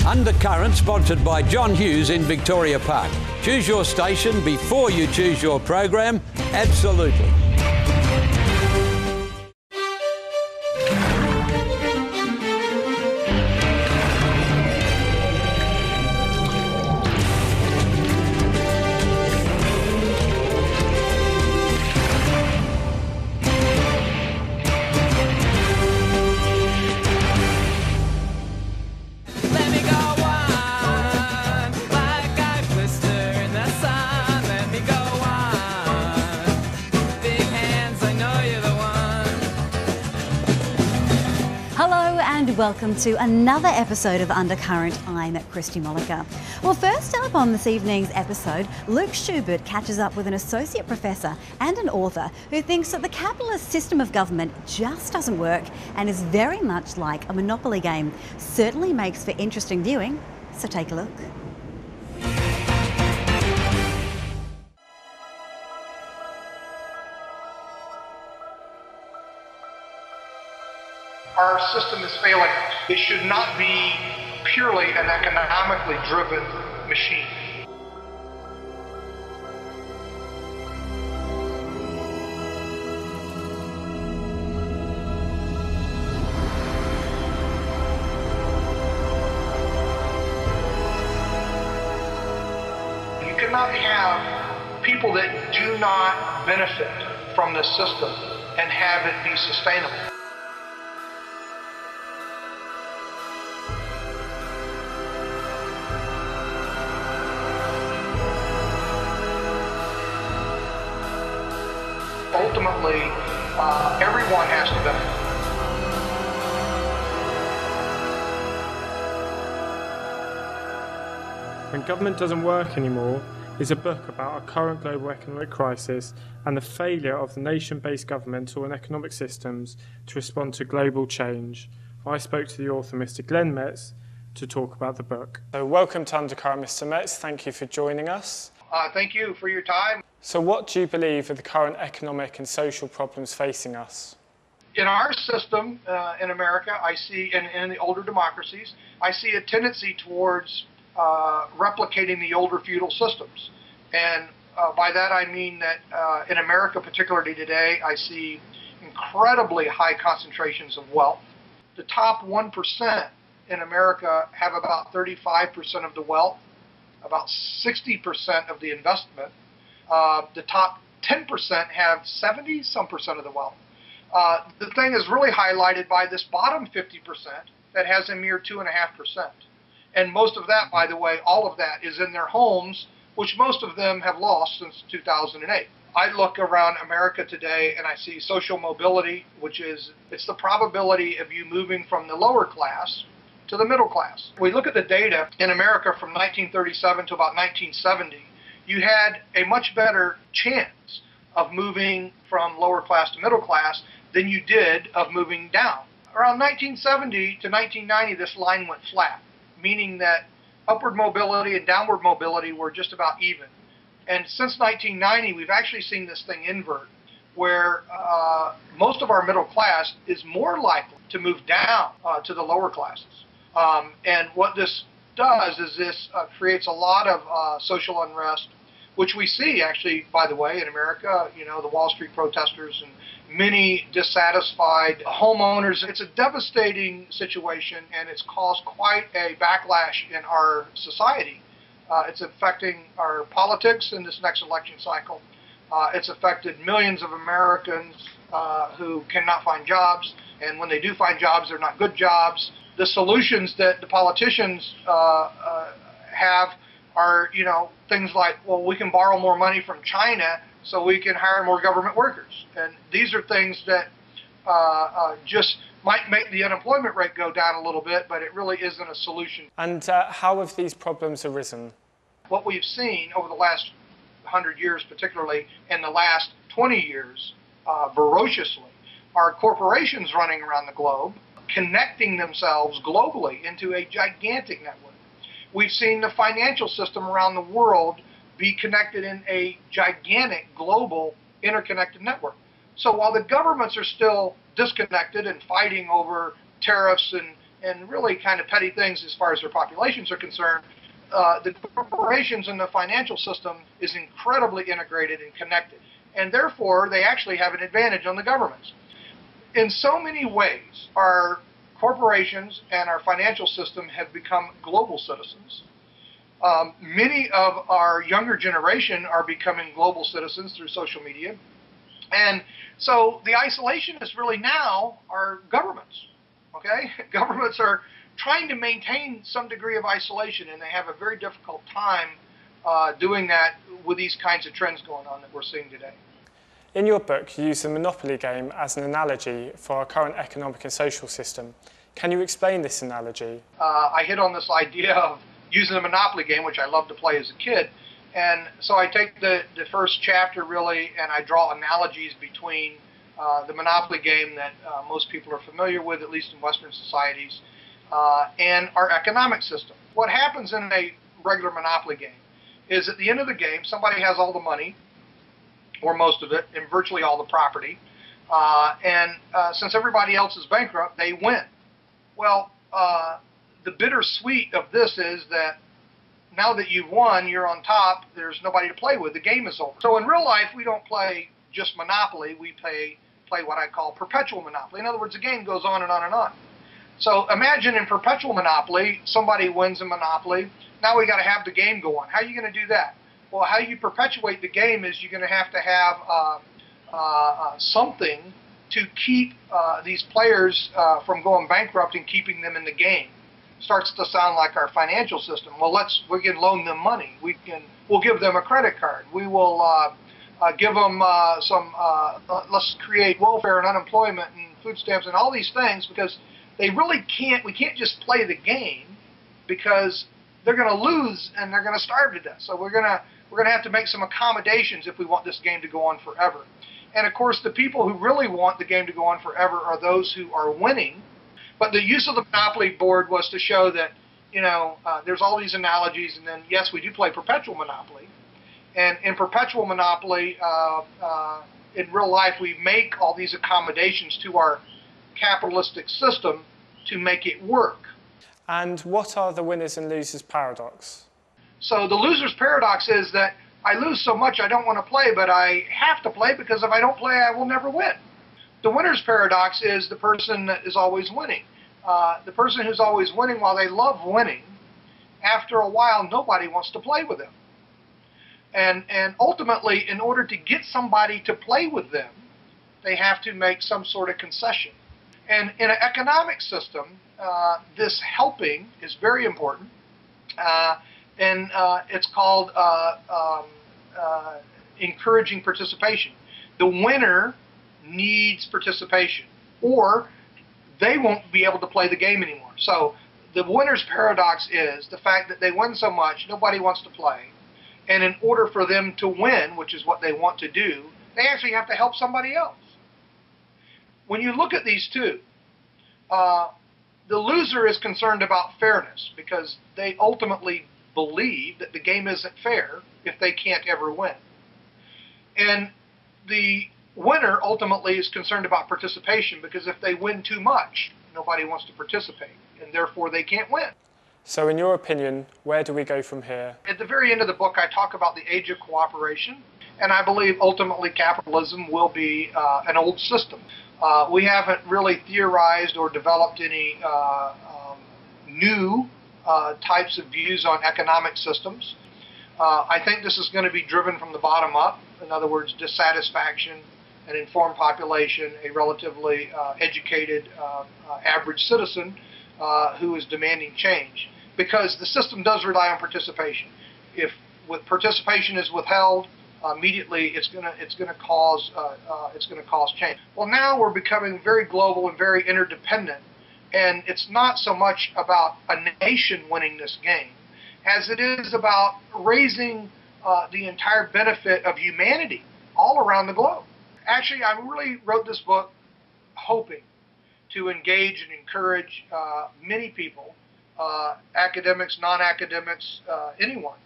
Undercurrent, sponsored by John Hughes in Victoria Park. Choose your station before you choose your program. Absolutely. Welcome to another episode of Undercurrent. I'm Christy Molliker. Well, first up on this evening's episode, Luke Schubert catches up with an associate professor and an author who thinks that the capitalist system of government just doesn't work and is very much like a monopoly game. Certainly makes for interesting viewing, so take a look. Our system is failing us. It should not be purely an economically driven machine. You cannot have people that do not benefit from this system and have it be sustainable. Ultimately, everyone has to benefit. When Government Doesn't Work Anymore is a book about our current global economic crisis and the failure of the nation-based governmental and economic systems to respond to global change. I spoke to the author, Mr. Glenn Metz, to talk about the book. So welcome to Undercurrent, Mr. Metz. Thank you for joining us. Thank you for your time. So what do you believe are the current economic and social problems facing us? In our system in America, I see, in the older democracies, I see a tendency towards replicating the older feudal systems. And by that I mean that in America, particularly today, I see incredibly high concentrations of wealth. The top 1% in America have about 35% of the wealth, about 60% of the investment. The top 10% have 70-some% of the wealth. The thing is really highlighted by this bottom 50% that has a mere 2.5%. And most of that, by the way, all of that is in their homes, which most of them have lost since 2008. I look around America today and I see social mobility, which is, it's the probability of you moving from the lower class to the middle class. We look at the data in America from 1937 to about 1970. You had a much better chance of moving from lower class to middle class than you did of moving down. Around 1970 to 1990, this line went flat, meaning that upward mobility and downward mobility were just about even. And since 1990, we've actually seen this thing invert, where most of our middle class is more likely to move down to the lower classes. And what this does is this creates a lot of social unrest, which we see actually, by the way, in America, you know, the Wall Street protesters and many dissatisfied homeowners. It's a devastating situation, and it's caused quite a backlash in our society. It's affecting our politics in this next election cycle. It's affected millions of Americans who cannot find jobs, and when they do find jobs, they're not good jobs. The solutions that the politicians have are, you know, things like, well, we can borrow more money from China so we can hire more government workers. And these are things that just might make the unemployment rate go down a little bit, but it really isn't a solution. And how have these problems arisen? What we've seen over the last 100 years, particularly in the last 20 years, ferociously, are corporations running around the globe, connecting themselves globally into a gigantic network. We've seen the financial system around the world be connected in a gigantic global interconnected network. So while the governments are still disconnected and fighting over tariffs and and really kind of petty things as far as their populations are concerned, the corporations and the financial system is incredibly integrated and connected. And therefore, they actually have an advantage on the governments. In so many ways, our corporations and our financial system have become global citizens. Many of our younger generation are becoming global citizens through social media. And so the isolationists really now are governments, okay? Governments are trying to maintain some degree of isolation, and they have a very difficult time doing that with these kinds of trends going on that we're seeing today. In your book, you use the Monopoly game as an analogy for our current economic and social system. Can you explain this analogy? I hit on this idea of using the Monopoly game, which I loved to play as a kid. And so I take the first chapter, really, and I draw analogies between the Monopoly game that most people are familiar with, at least in Western societies, and our economic system. What happens in a regular Monopoly game is at the end of the game, somebody has all the money, or most of it, and virtually all the property. Since everybody else is bankrupt, they win. Well, the bittersweet of this is that now that you've won, you're on top, there's nobody to play with, the game is over. So in real life, we don't play just Monopoly, we play what I call perpetual Monopoly. In other words, the game goes on and on and on. So imagine in perpetual Monopoly, somebody wins in Monopoly, now we got to have the game go on. How are you going to do that? Well, how you perpetuate the game is you're going to have something to keep these players from going bankrupt and keeping them in the game. Starts to sound like our financial system. Well, we can loan them money. We'll give them a credit card. We will give them let's create welfare and unemployment and food stamps and all these things, because they really can't. We can't just play the game, because they're going to lose and they're going to starve to death. So we're going to have to make some accommodations if we want this game to go on forever. And of course, the people who really want the game to go on forever are those who are winning. But the use of the Monopoly board was to show that, there's all these analogies, and then, yes, we do play perpetual Monopoly. And in perpetual Monopoly, in real life, we make all these accommodations to our capitalistic system to make it work. And what are the winners and losers paradox? So the loser's paradox is that I lose so much I don't want to play, but I have to play, because if I don't play, I will never win. The winner's paradox is the person that is always winning. The person who's always winning, while they love winning, after a while, nobody wants to play with them. And ultimately, in order to get somebody to play with them, they have to make some sort of concession. And in an economic system, this helping is very important. And it's called encouraging participation. The winner needs participation, or they won't be able to play the game anymore. So the winner's paradox is the fact that they win so much, nobody wants to play. And in order for them to win, which is what they want to do, they actually have to help somebody else. When you look at these two, the loser is concerned about fairness, because they ultimately believe that the game isn't fair if they can't ever win. And the winner ultimately is concerned about participation, because if they win too much, nobody wants to participate, and therefore they can't win. So in your opinion, where do we go from here? At the very end of the book, I talk about the age of cooperation, and I believe ultimately capitalism will be an old system. We haven't really theorized or developed any new types of views on economic systems. I think this is going to be driven from the bottom up. In other words, dissatisfaction, an informed population, a relatively educated average citizen who is demanding change. Because the system does rely on participation. If participation is withheld, immediately it's going to cause change. Well, now we're becoming very global and very interdependent, and it's not so much about a nation winning this game as it is about raising the entire benefit of humanity all around the globe. Actually, I really wrote this book hoping to engage and encourage many people, academics, non-academics, anyone,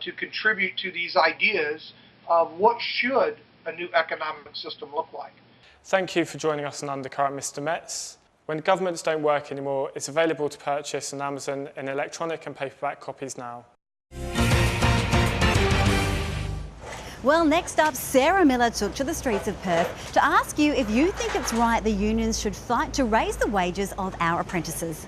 to contribute to these ideas of what should a new economic system look like. Thank you for joining us on Undercurrent, Mr. Metz. When governments don't work anymore, it's available to purchase on Amazon in electronic and paperback copies now. Well, next up, Sarah Miller took to the streets of Perth to ask you if you think it's right the unions should fight to raise the wages of our apprentices.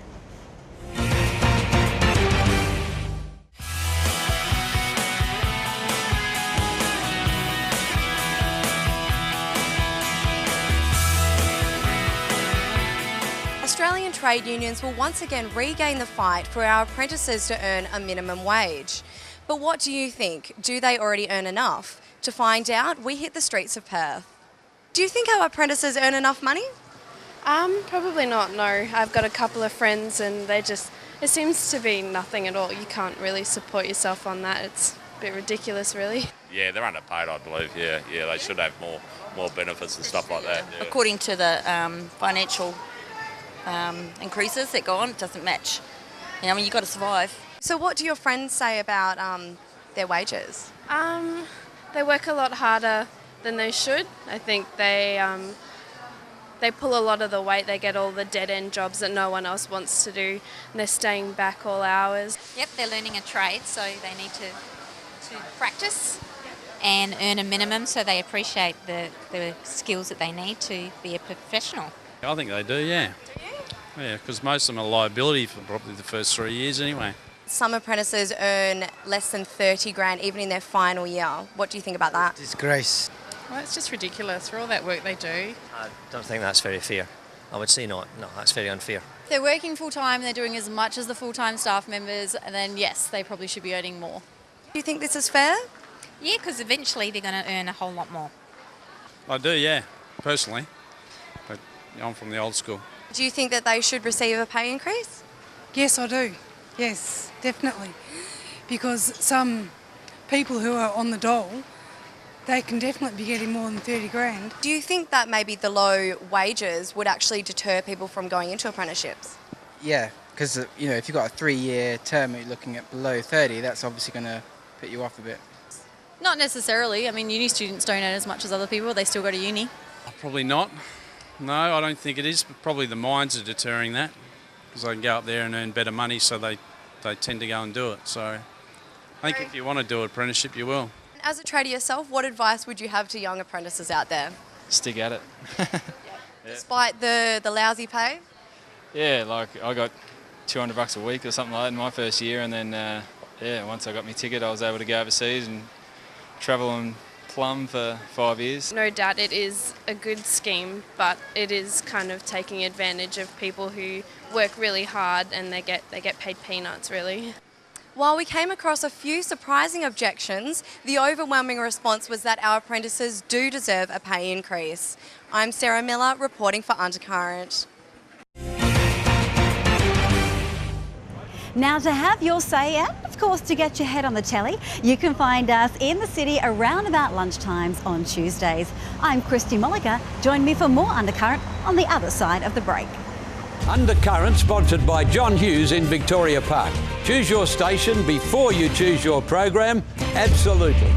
Australian trade unions will once again regain the fight for our apprentices to earn a minimum wage. But what do you think? Do they already earn enough? To find out, we hit the streets of Perth. Do you think our apprentices earn enough money? Probably not, no. I've got a couple of friends and it seems to be nothing at all. You can't really support yourself on that. It's a bit ridiculous, really. Yeah, they're underpaid, I believe. Yeah, they should have more benefits and stuff like that. Yeah. According to the financial increases that go on, it doesn't match. You've got to survive. So what do your friends say about their wages? They work a lot harder than they should. I think they pull a lot of the weight. They get all the dead-end jobs that no one else wants to do, and they're staying back all hours. Yep, they're learning a trade, so they need to practice and earn a minimum, so they appreciate the skills that they need to be a professional. I think they do, yeah. Do you? Yeah, because most of them are liability for probably the first 3 years anyway. Some apprentices earn less than 30 grand even in their final year. What do you think about that? Disgrace. Well, it's just ridiculous for all that work they do. I don't think that's very fair. I would say not. No, that's very unfair. If they're working full-time, they're doing as much as the full-time staff members, and then yes, they probably should be earning more. Do you think this is fair? Yeah, because eventually they're going to earn a whole lot more. I do, yeah, personally. But I'm from the old school. Do you think that they should receive a pay increase? Yes, I do. Yes, definitely. Because some people who are on the dole, they can definitely be getting more than 30 grand. Do you think that maybe the low wages would actually deter people from going into apprenticeships? Yeah, because if you've got a 3-year term and you're looking at below 30, that's obviously going to put you off a bit. Not necessarily. I mean, uni students don't earn as much as other people. They still go to uni. Probably not. No, I don't think it is. But probably the mines are deterring that, because they can go up there and earn better money, so they tend to go and do it. So I think if you want to do an apprenticeship, you will. As a trader yourself, what advice would you have to young apprentices out there? Stick at it. Yeah. Despite the lousy pay? Yeah, like I got $200 a week or something like that in my first year, and then once I got my ticket, I was able to go overseas and travel and plumb for 5 years. No doubt it is a good scheme, but it is kind of taking advantage of people who work really hard and they get paid peanuts, really. While we came across a few surprising objections, the overwhelming response was that our apprentices do deserve a pay increase. I'm Sarah Miller, reporting for Undercurrent. Now, to have your say and, of course, to get your head on the telly, you can find us in the city around about lunchtimes on Tuesdays. I'm Christy Molliker. Join me for more Undercurrent on the other side of the break. Undercurrent, sponsored by John Hughes in Victoria Park. Choose your station before you choose your program. Absolutely.